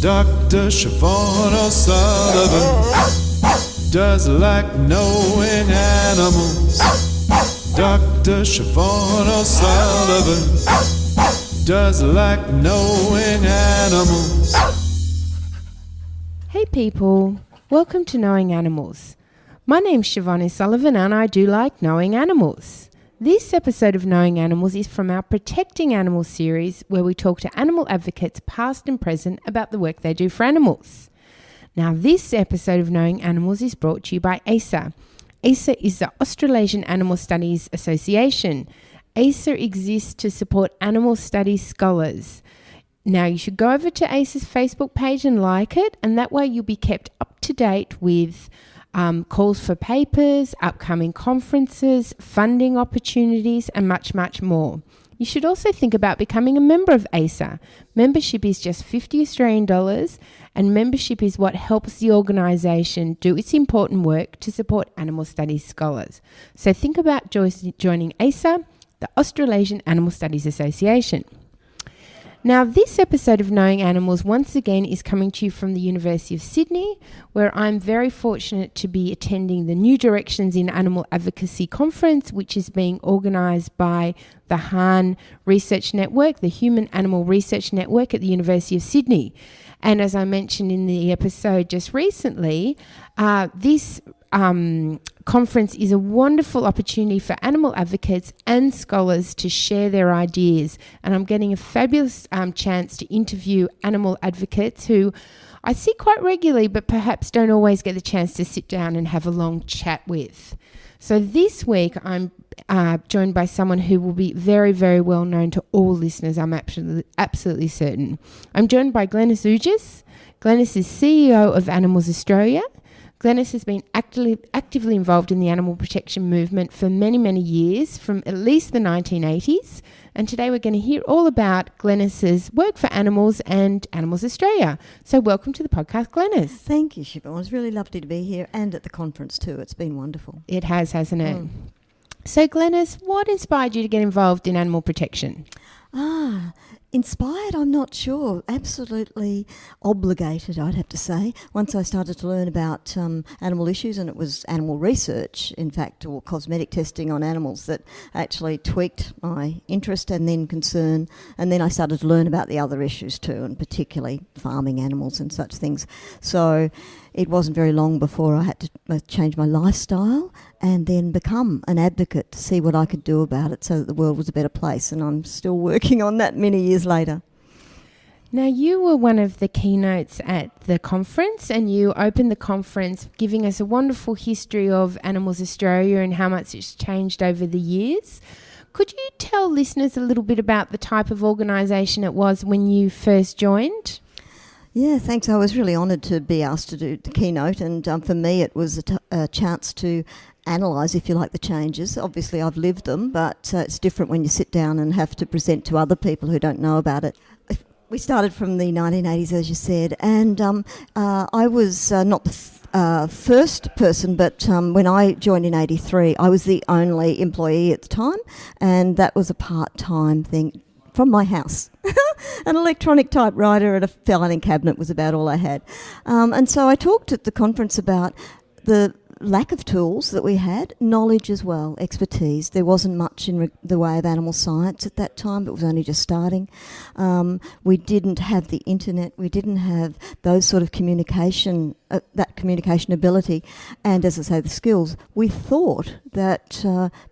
Dr. Siobhan O'Sullivan does like knowing animals. Dr. Siobhan O'Sullivan does like knowing animals. Hey people, welcome to Knowing Animals. My name's Siobhan O'Sullivan and I do like knowing animals. This episode of Knowing Animals is from our Protecting Animals series, where we talk to animal advocates past and present about the work they do for animals. Now, this episode of Knowing Animals is brought to you by ASA. ASA is the Australasian Animal Studies Association. ASA exists to support animal studies scholars. Now, you should go over to ASA's Facebook page and like it, and that way you'll be kept up to date with calls for papers, upcoming conferences, funding opportunities, and much, much more. You should also think about becoming a member of ASA. Membership is just $50 Australian, and membership is what helps the organisation do its important work to support animal studies scholars. So think about joining ASA, the Australasian Animal Studies Association. Now, this episode of Knowing Animals once again is coming to you from the University of Sydney, where I'm very fortunate to be attending the New Directions in Animal Advocacy Conference, which is being organised by the HAN Research Network, the Human Animal Research Network at the University of Sydney. And as I mentioned in the episode just recently, this conference is a wonderful opportunity for animal advocates and scholars to share their ideas. And I'm getting a fabulous chance to interview animal advocates who I see quite regularly, but perhaps don't always get the chance to sit down and have a long chat with. So this week I'm joined by someone who will be very, very well known to all listeners, I'm absolutely certain. I'm joined by Glenys Oogjes. Glenys is CEO of Animals Australia. Glenys has been actively involved in the animal protection movement for many, many years, from at least the 1980s. And today we're going to hear all about Glenys's work for animals and Animals Australia. So welcome to the podcast, Glenys. Thank you, Siobhan. It's really lovely to be here and at the conference too. It's been wonderful. It has, hasn't it? So Glenys, what inspired you to get involved in animal protection? Inspired, I'm not sure. Absolutely obligated, I'd have to say. Once I started to learn about animal issues, and it was animal research, in fact, or cosmetic testing on animals that actually tweaked my interest and then concern. And then I started to learn about the other issues too, and particularly farming animals and such things. So it wasn't very long before I had to change my lifestyle and then become an advocate to see what I could do about it so that the world was a better place. And I'm still working on that many years later. Now, you were one of the keynotes at the conference, and you opened the conference giving us a wonderful history of Animals Australia and how much it's changed over the years. Could you tell listeners a little bit about the type of organisation it was when you first joined? Yeah, thanks. I was really honoured to be asked to do the keynote, and for me it was a chance to analyse, if you like, the changes. Obviously I've lived them, but it's different when you sit down and have to present to other people who don't know about it. We started from the 1980s, as you said, and I was not the first person, but when I joined in 83, I was the only employee at the time, and that was a part-time thing from my house. An electronic typewriter and a filing cabinet was about all I had. And so I talked at the conference about the lack of tools that we had, knowledge as well, expertise. There wasn't much in the way of animal science at that time, but it was only just starting. We didn't have the internet. We didn't have those sort of communication, that communication ability, and as I say, the skills. We thought that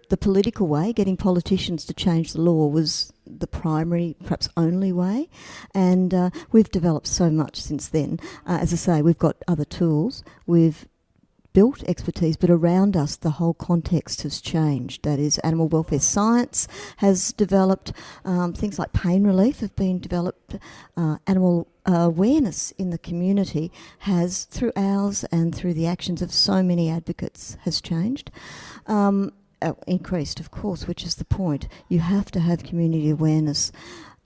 the political way, getting politicians to change the law, was the primary, perhaps only way, and we've developed so much since then. As I say, we've got other tools. We've built expertise, but around us the whole context has changed. That is, animal welfare science has developed, things like pain relief have been developed, animal awareness in the community has, through ours and through the actions of so many advocates, has changed. Increased, of course, which is the point. You have to have community awareness.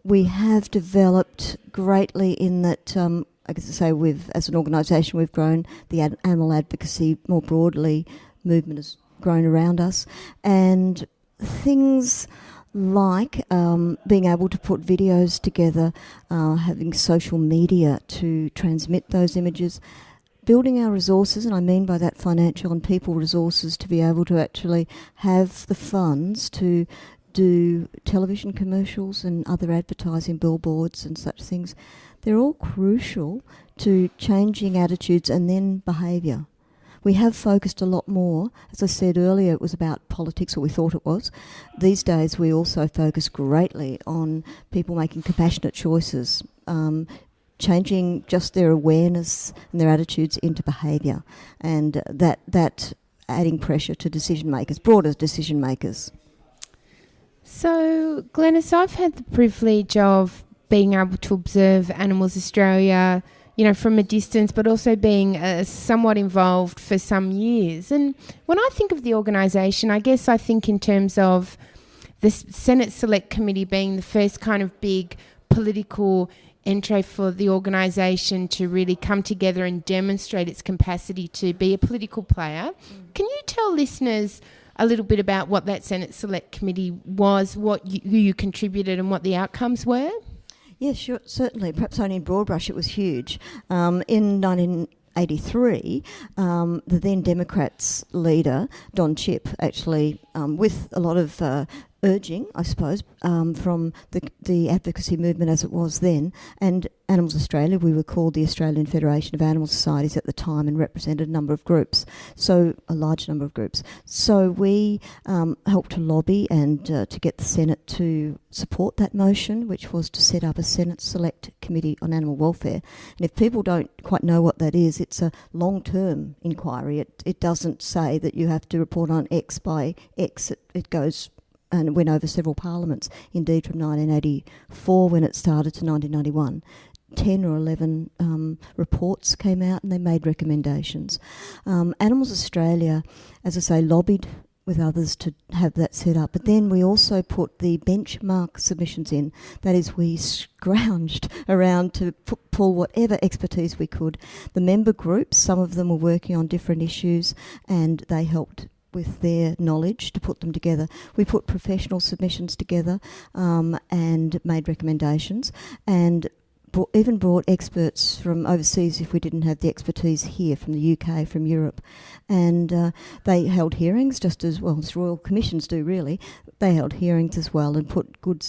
We have developed greatly in that, I guess to say, as an organisation, we've grown. The animal advocacy more broadly movement has grown around us, and things like being able to put videos together, having social media to transmit those images, building our resources, and I mean by that financial and people resources, to be able to actually have the funds to do television commercials and other advertising, billboards and such things. They're all crucial to changing attitudes and then behaviour. We have focused a lot more. As I said earlier, it was about politics, or we thought it was. These days we also focus greatly on people making compassionate choices, changing just their awareness and their attitudes into behaviour, and that adding pressure to decision makers, broader decision makers. So, Glenys, I've had the privilege of being able to observe Animals Australia, from a distance, but also being somewhat involved for some years. And when I think of the organisation, I guess I think in terms of the Senate Select Committee being the first kind of big political entry for the organisation to really come together and demonstrate its capacity to be a political player. Can you tell listeners a little bit about what that Senate Select Committee was, who you contributed and what the outcomes were? Yes, sure, certainly. Perhaps only in broad brush it was huge. In 1983, the then Democrats leader, Don Chipp, actually, with a lot of urging, I suppose, from the advocacy movement as it was then, and Animals Australia, we were called the Australian Federation of Animal Societies at the time and represented a number of groups, so a large number of groups. So we helped to lobby and to get the Senate to support that motion, which was to set up a Senate Select Committee on Animal Welfare. And if people don't quite know what that is, it's a long-term inquiry. It doesn't say that you have to report on X by X. It goes and went over several parliaments, indeed from 1984 when it started to 1991. 10 or 11 reports came out and they made recommendations. Animals Australia, as I say, lobbied with others to have that set up, but then we also put the benchmark submissions in. That is, we scrounged around to pull whatever expertise we could. The member groups, some of them were working on different issues and they helped with their knowledge to put them together. We put professional submissions together and made recommendations, and even brought experts from overseas if we didn't have the expertise here, from the UK, from Europe. And they held hearings just as well as Royal Commissions do, really. They held hearings as well and put good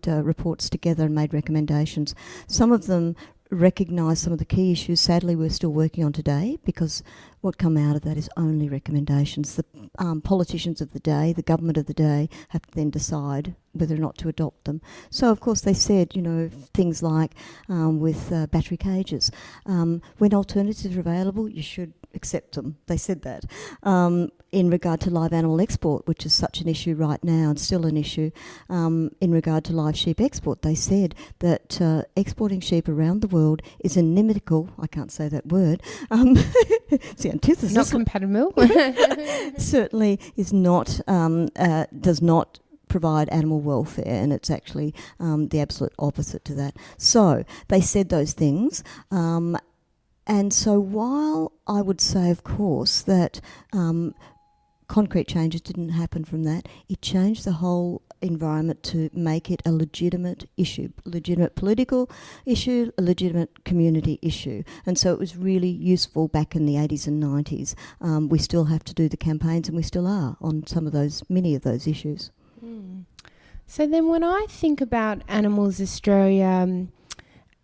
reports together and made recommendations. Some of them recognised some of the key issues, sadly, we're still working on today, because what come out of that is only recommendations. The politicians of the day, the government of the day, have to then decide whether or not to adopt them. So, of course, they said, things like with battery cages, when alternatives are available, you should accept them. They said that. In regard to live animal export, which is such an issue right now and still an issue, in regard to live sheep export, they said that exporting sheep around the world is inimical, I can't say that word, it's the antithesis. Not compatible. Certainly is not, does not provide animal welfare, and it's actually the absolute opposite to that. So they said those things. And so while I would say, of course, that concrete changes didn't happen from that, it changed the whole environment to make it a legitimate issue, legitimate political issue, a legitimate community issue. And so it was really useful back in the 80s and 90s. We still have to do the campaigns, and we still are on many of those issues. So then when I think about Animals Australia,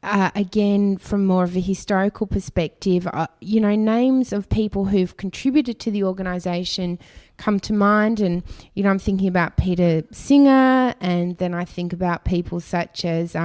again, from more of a historical perspective, names of people who've contributed to the organisation come to mind. And, I'm thinking about Peter Singer, and then I think about people such as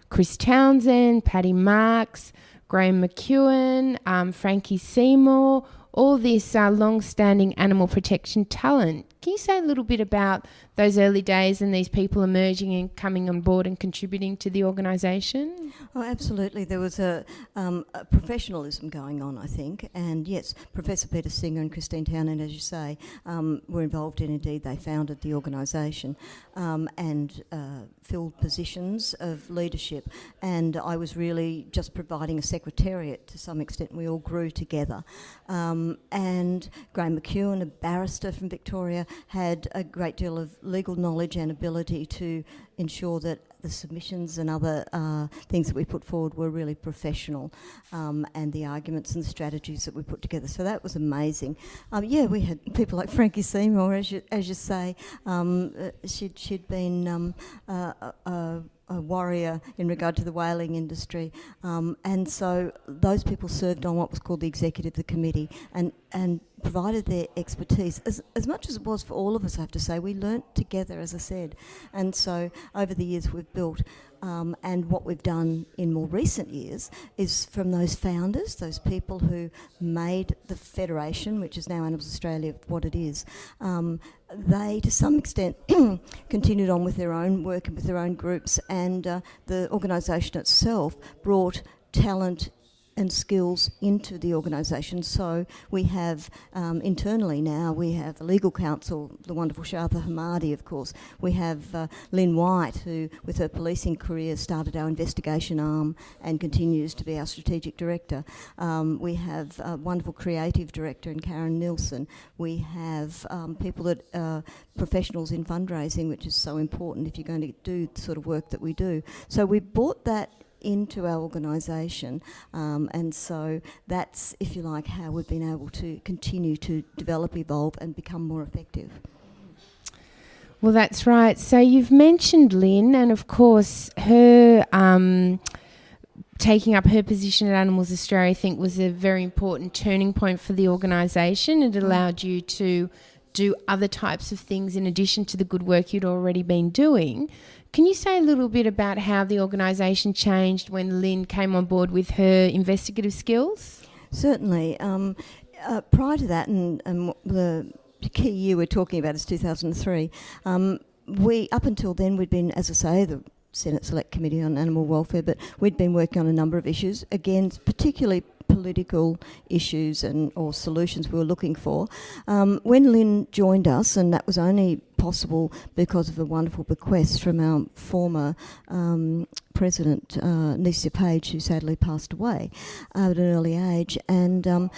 Chris Townsend, Paddy Marks, Graham McEwen, Frankie Seymour, all this long-standing animal protection talent. Can you say a little bit about those early days and these people emerging and coming on board and contributing to the organisation? Oh, absolutely. There was a professionalism going on, I think. And yes, Professor Peter Singer and Christine Townend, as you say, were involved in, indeed, they founded the organisation and filled positions of leadership. And I was really just providing a secretariat to some extent. We all grew together. And Graham McEwen, a barrister from Victoria, had a great deal of legal knowledge and ability to ensure that the submissions and other things that we put forward were really professional, and the arguments and the strategies that we put together. So that was amazing. We had people like Frankie Seymour, as you say. She'd been a warrior in regard to the whaling industry, and so those people served on what was called the executive, the committee, and provided their expertise as much as it was for all of us. I have to say, we learnt together, as I said, and so over the years we've built. And what we've done in more recent years is from those founders, those people who made the Federation, which is now Animals Australia, what it is, they to some extent continued on with their own work and with their own groups, and the organisation itself brought talent and skills into the organisation. So we have internally now, we have the legal counsel, the wonderful Shartha Hamadi, of course. We have Lynn White, who with her policing career started our investigation arm and continues to be our strategic director. We have a wonderful creative director in Karen Nielsen. We have people that professionals in fundraising, which is so important if you're going to do the sort of work that we do. So we brought that into our organisation, and so that's, if you like, how we've been able to continue to develop, evolve and become more effective. Well, that's right. So you've mentioned Lynn, and of course her taking up her position at Animals Australia, I think, was a very important turning point for the organisation. It allowed you to do other types of things in addition to the good work you'd already been doing. Can you say a little bit about how the organisation changed when Lynn came on board with her investigative skills? Certainly. Prior to that, and the key year we're talking about is 2003, up until then we'd been, as I say, the Senate Select Committee on Animal Welfare, but we'd been working on a number of issues, again, particularly political issues or solutions we were looking for. When Lynn joined us, and that was only possible because of a wonderful bequest from our former president, Nisha Page, who sadly passed away at an early age, and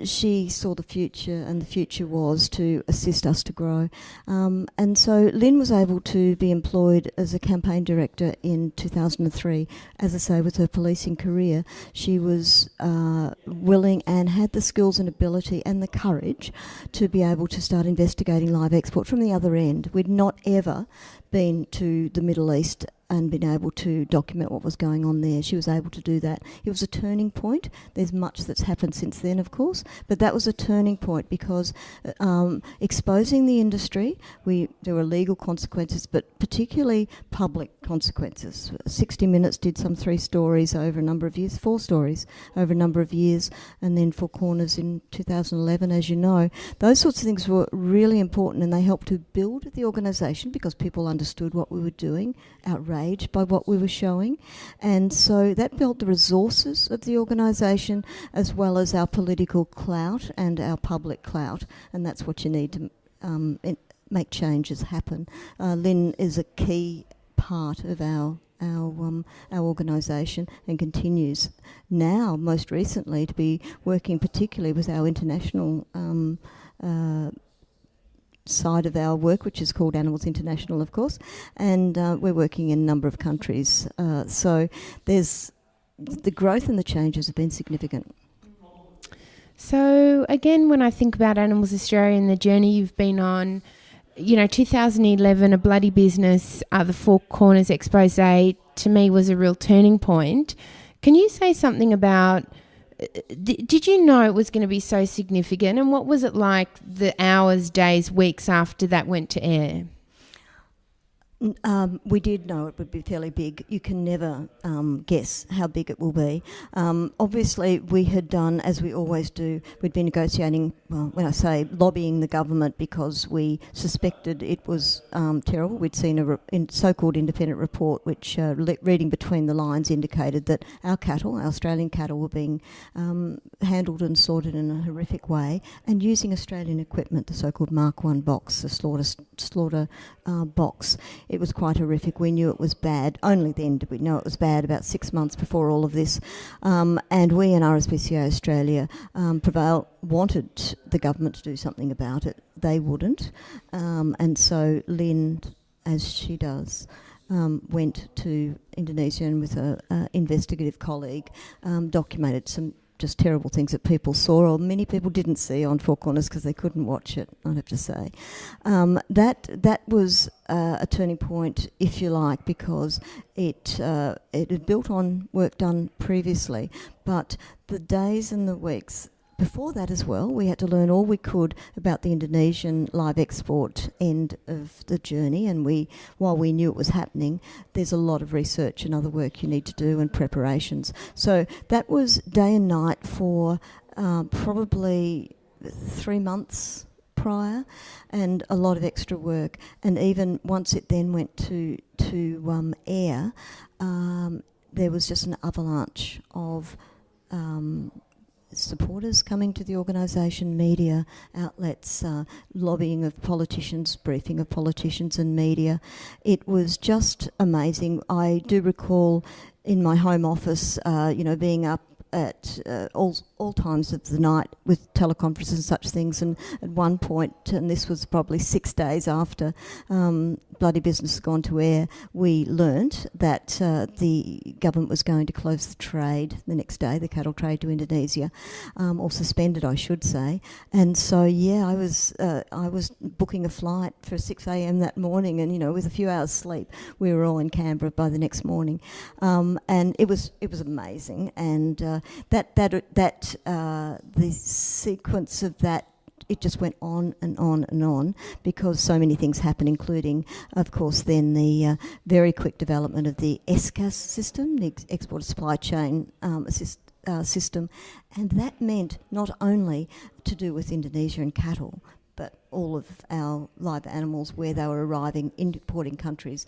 she saw the future, and the future was to assist us to grow. And so Lynn was able to be employed as a campaign director in 2003. As I say, with her policing career, she was willing and had the skills and ability and the courage to be able to start investigating live export from the other end. We'd not ever been to the Middle East and been able to document what was going on there. She was able to do that. It was a turning point. There's much that's happened since then, of course, but that was a turning point because exposing the industry, there were legal consequences, but particularly public consequences. 60 Minutes did some 3 stories over a number of years, 4 stories over a number of years, and then Four Corners in 2011, as you know. Those sorts of things were really important, and they helped to build the organisation because people understood what we were doing, outraged by what we were showing, and so that built the resources of the organisation as well as our political clout and our public clout, and that's what you need to make changes happen. Lynn is a key part of our organisation and continues now, most recently, to be working particularly with our international side of our work, which is called Animals International, of course, and we're working in a number of countries. So there's the growth and the changes have been significant. So again, when I think about Animals Australia and the journey you've been on, 2011, A Bloody Business, the Four Corners expose to me was a real turning point. Can you say something about, did you know it was going to be so significant, and what was it like the hours, days, weeks after that went to air? We did know it would be fairly big. You can never guess how big it will be. Obviously, we had done, as we always do, we'd been negotiating, well, when I say lobbying the government because we suspected it was terrible. We'd seen a so-called independent report which, reading between the lines, indicated that our cattle, our Australian cattle, were being handled and sorted in a horrific way and using Australian equipment, the so-called Mark 1 box, the slaughter box. it was quite horrific. We knew it was bad. Only then did we know it was bad, about 6 months before all of this. And we in RSPCA Australia wanted the government to do something about it. They wouldn't. And so Lynn, as she does, went to Indonesia and with an investigative colleague documented some just terrible things that people saw, or many people didn't see on Four Corners because they couldn't watch it, I'd have to say. That was a turning point, if you like, because it had built on work done previously, but the days and the weeks before that as well, we had to learn all we could about the Indonesian live export end of the journey, and while we knew it was happening, there's a lot of research and other work you need to do and preparations. So that was day and night for probably 3 months prior, and a lot of extra work. And even once it then went to air, there was just an avalanche of supporters coming to the organisation, media outlets, lobbying of politicians, briefing of politicians and media. It was just amazing. I do recall in my home office, being up at all times of the night with teleconferences and such things, and at one point, and this was probably 6 days after Bloody Business has gone to air, we learnt that the government was going to close the trade the next day, the cattle trade to Indonesia, or suspended, I should say. And so, I was booking a flight for 6 a.m. that morning, and with a few hours sleep, we were all in Canberra by the next morning, and it was amazing. And the sequence of that, it just went on and on and on, because so many things happened, including, of course, then the very quick development of the ESCAS system, the Export Supply Chain system, and that meant not only to do with Indonesia and cattle, but all of our live animals where they were arriving in importing countries.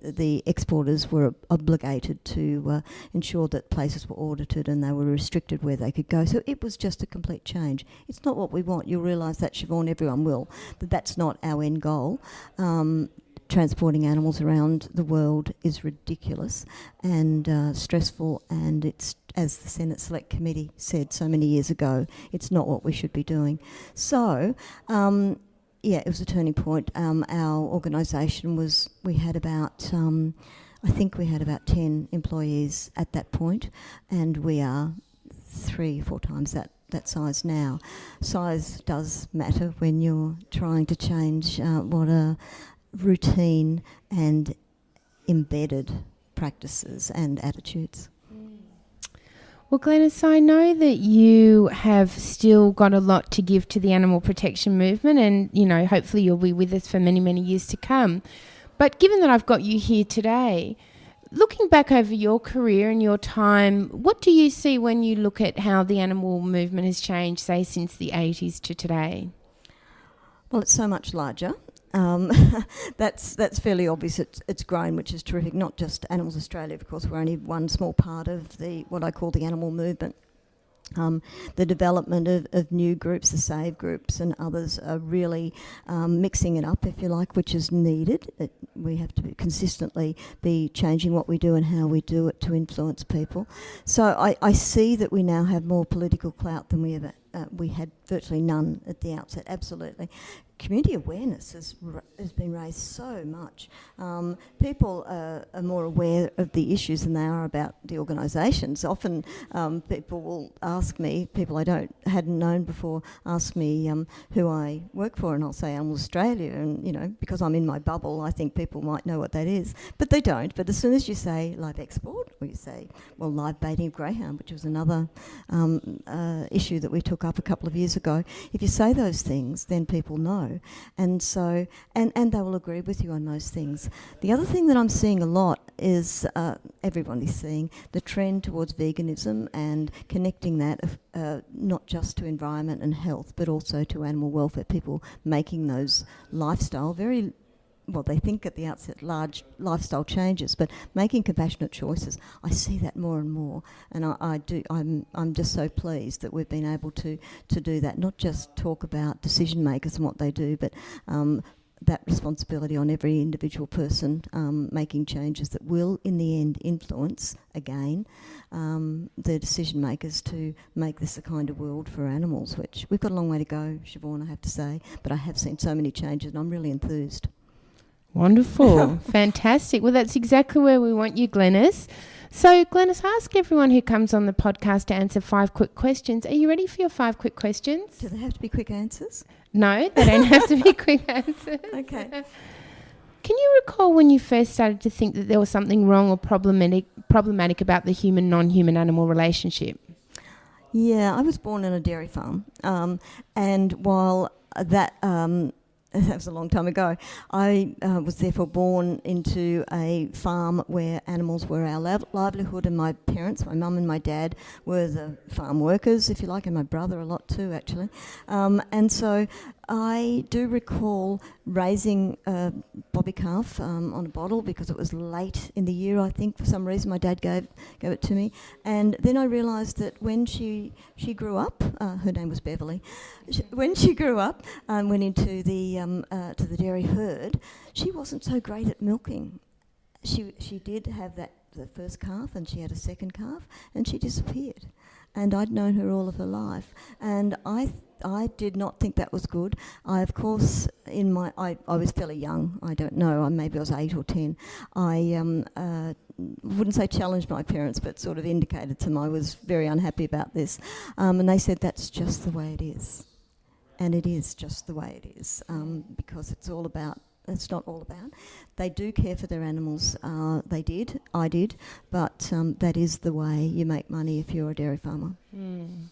The exporters were obligated to ensure that places were audited and they were restricted where they could go. So it was just a complete change. It's not what we want. You'll realise that, Siobhan, everyone will, but that's not our end goal. Transporting animals around the world is ridiculous and stressful, and it's, as the Senate Select Committee said so many years ago, it's not what we should be doing. So, it was a turning point. Our organisation we had about 10 employees at that point, and we are 3 or 4 times that size now. Size does matter when you're trying to change what are routine and embedded practices and attitudes. Well, Glenys, I know that you have still got a lot to give to the animal protection movement, and, hopefully you'll be with us for many, many years to come. But given that I've got you here today, looking back over your career and your time, what do you see when you look at how the animal movement has changed, say, since the 80s to today? Well, it's so much larger. That's fairly obvious. It's grown, which is terrific. Not just Animals Australia, of course. We're only one small part of what I call the animal movement. The development of new groups, the SAVE groups and others, are really mixing it up, if you like, which is needed. We have to consistently be changing what we do and how we do it to influence people. So I see that we now have more political clout than we had virtually none at the outset, absolutely. Community awareness has been raised so much. People are more aware of the issues than they are about the organisations. Often people will ask me, people I hadn't known before, ask me who I work for, and I'll say Animals Australia, and because I'm in my bubble, I think people might know what that is, but they don't. But as soon as you say live export, or you say, live baiting of greyhound, which was another issue that we took up a couple of years ago, if you say those things, then people know. And so, and they will agree with you on most things. The other thing that I'm seeing a lot is, everyone is seeing, the trend towards veganism and connecting that not just to environment and health, but also to animal welfare. People making those lifestyle, they think at the outset large lifestyle changes, but making compassionate choices. I see that more and more, and I'm just so pleased that we've been able to do that. Not just talk about decision makers and what they do, but that responsibility on every individual person making changes that will, in the end, influence, again, the decision makers to make this a kind of world for animals, which we've got a long way to go, Siobhan, I have to say, but I have seen so many changes and I'm really enthused. Wonderful. Fantastic. Well, that's exactly where we want you, Glenys. So, Glenys, I ask everyone who comes on the podcast to answer 5 quick questions. Are you ready for your 5 quick questions? Do they have to be quick answers? No, they don't have to be quick answers. Okay. Can you recall when you first started to think that there was something wrong or problematic about the human-non-human animal relationship? Yeah, I was born on a dairy farm, and while that was a long time ago, I was therefore born into a farm where animals were our livelihood, and my parents, my mum and my dad, were the farm workers, if you like, and my brother a lot too, actually. And so I do recall raising a bobby calf on a bottle because it was late in the year, I think, for some reason. My dad gave it to me. And then I realised that when she grew up, her name was Beverly, when she grew up and went into to the dairy herd, she wasn't so great at milking. She did have the first calf, and she had a second calf, and she disappeared. And I'd known her all of her life. And I did not think that was good. I, of course, I was fairly young. I don't know. Maybe I was 8 or 10. I wouldn't say challenged my parents, but sort of indicated to them I was very unhappy about this. And they said, that's just the way it is. And it is just the way it is, because it's not all about. They do care for their animals. I did, but that is the way you make money if you're a dairy farmer. Mm.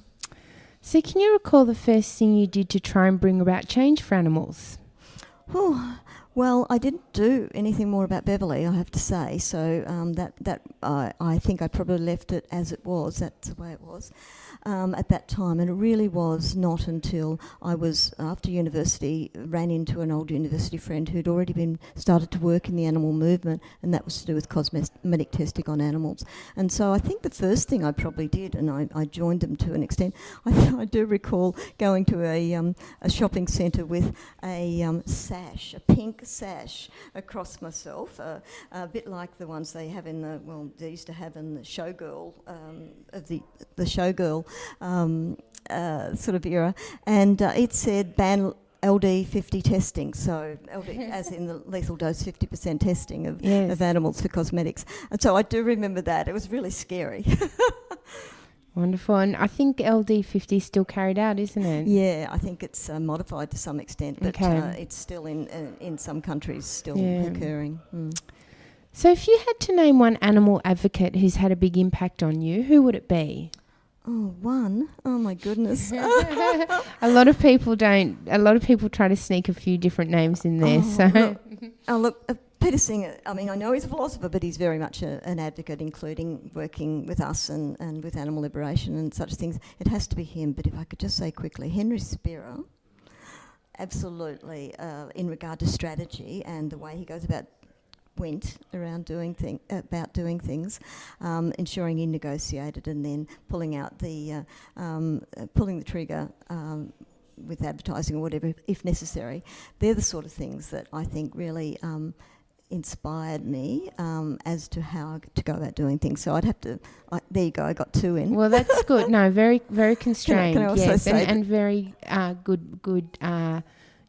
So can you recall the first thing you did to try and bring about change for animals? Oh, well, I didn't do anything more about Beverly, I have to say. So I think I probably left it as it was. That's the way it was at that time. And it really was not until I was, after university, ran into an old university friend who'd already started to work in the animal movement, and that was to do with cosmetic testing on animals. And so I think the first thing I probably did, and I joined them to an extent, I do recall going to a shopping centre with a sash, a pink sash across myself, a bit like the ones they have they used to have in the showgirl, of the showgirl sort of era, and it said ban LD 50 testing, so LD as in the lethal dose 50% testing of animals for cosmetics. And so I do remember that. It was really scary. Wonderful. And I think LD50 is still carried out, isn't it? Yeah, I think it's modified to some extent, but it's still in some countries still occurring. Mm. So if you had to name one animal advocate who's had a big impact on you, who would it be? Oh, one? Oh, my goodness. A lot of people try to sneak a few different names in there. Look, Peter Singer, I know he's a philosopher, but he's very much an advocate, including working with us and with animal liberation and such things. It has to be him, but if I could just say quickly, Henry Spira, absolutely, in regard to strategy and the way he goes about doing things, ensuring he negotiated and then pulling the trigger with advertising or whatever, if necessary. They're the sort of things that I think really inspired me as to how to go about doing things. So I'd have to. There you go. I got 2 in. Well, that's good. No, very, very constrained. Can I also say and very good.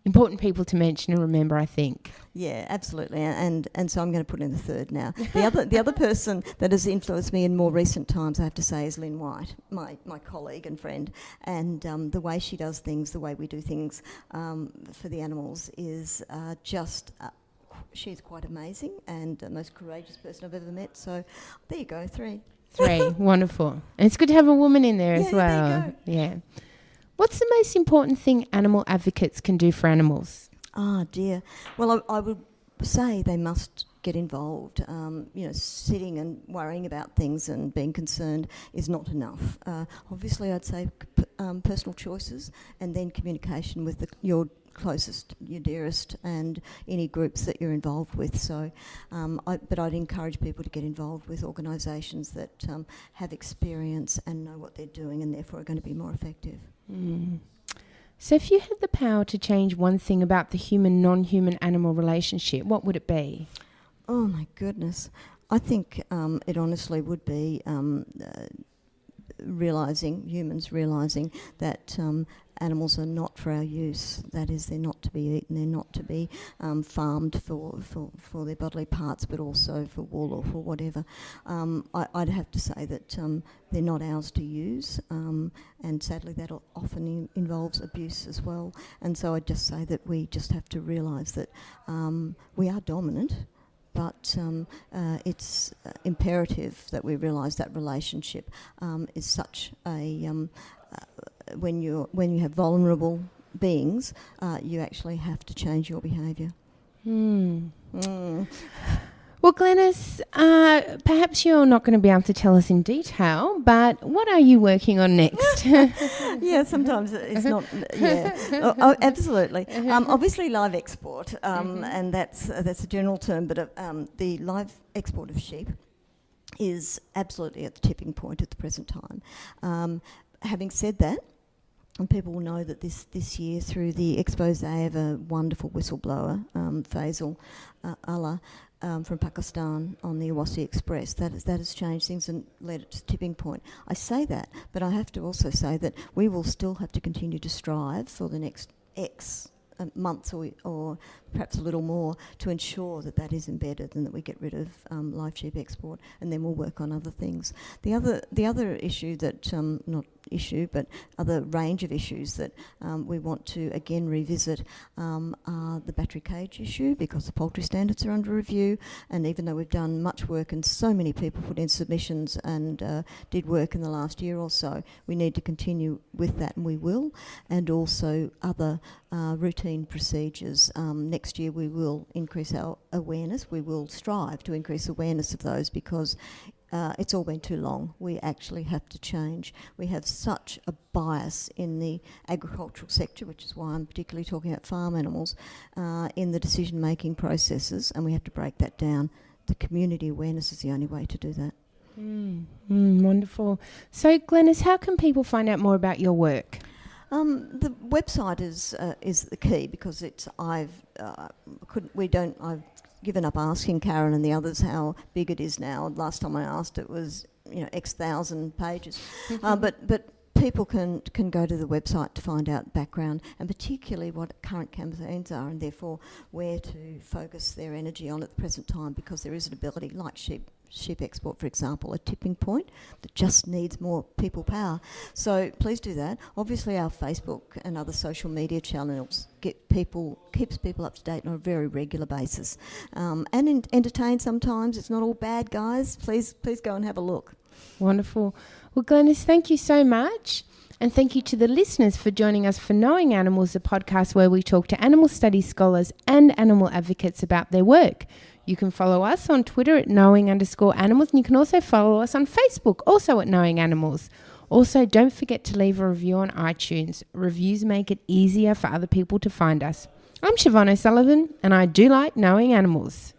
Important people to mention and remember, I think. Yeah, absolutely, and so I'm going to put in the third now. The other person that has influenced me in more recent times, I have to say, is Lynn White, my colleague and friend, and the way she does things, the way we do things for the animals is just. She's quite amazing and the most courageous person I've ever met. So there you go, 3. 3, wonderful, and it's good to have a woman in there as well. There you go. Yeah. What's the most important thing animal advocates can do for animals? Oh, dear. Well, I would say they must get involved. Sitting and worrying about things and being concerned is not enough. Obviously, I'd say personal choices and then communication with your closest, your dearest, and any groups that you're involved with. So, but I'd encourage people to get involved with organisations that have experience and know what they're doing and therefore are going to be more effective. Mm. So if you had the power to change one thing about the human-non-human animal relationship, what would it be? Oh, my goodness. I think it honestly would be humans realising that animals are not for our use. That is, they're not to be eaten, they're not to be farmed for their bodily parts, but also for wool or for whatever. I'd have to say that they're not ours to use, and sadly that often involves abuse as well. And so I'd just say that we just have to realise that we are dominant, but it's imperative that we realise that relationship is such a when you have vulnerable beings, you actually have to change your behaviour. Well, Glenys, perhaps you're not going to be able to tell us in detail, but what are you working on next? Yeah, sometimes it's not. Yeah, oh, absolutely. Obviously, live export, and that's a general term, but the live export of sheep is absolutely at the tipping point at the present time. Having said that, and people will know that this year, through the expose of a wonderful whistleblower, Faisal Allah, from Pakistan on the Awassi Express, that has changed things and led it to the tipping point. I say that, but I have to also say that we will still have to continue to strive for the next X months or perhaps a little more to ensure that is embedded and that we get rid of live sheep export, and then we'll work on other things. The other issue that not issue but other range of issues that we want to again revisit are the battery cage issue, because the poultry standards are under review, and even though we've done much work and so many people put in submissions and did work in the last year or so, we need to continue with that, and we will, and also other routine procedures. Next year we will increase our awareness. We will strive to increase awareness of those, because it's all been too long. We actually have to change. We have such a bias in the agricultural sector, which is why I'm particularly talking about farm animals, in the decision-making processes, and we have to break that down. The community awareness is the only way to do that. Wonderful. So, Glenys, how can people find out more about your work? The website is the key, because I've given up asking Karen and the others how big it is now. Last time I asked, it was X thousand pages, but people can go to the website to find out background, and particularly what current campaigns are, and therefore where to focus their energy on at the present time, because there is an ability, like sheep export, for example, a tipping point that just needs more people power. So please do that. Obviously our Facebook and other social media channels keeps people up to date on a very regular basis, and entertain sometimes. It's not all bad, guys. Please go and have a look. Wonderful. Well, Glenys, thank you so much. And thank you to the listeners for joining us for Knowing Animals, a podcast where we talk to animal studies scholars and animal advocates about their work. You can follow us on Twitter at knowing_animals, and you can also follow us on Facebook, also at Knowing Animals. Also, don't forget to leave a review on iTunes. Reviews make it easier for other people to find us. I'm Siobhan O'Sullivan, and I do like knowing animals.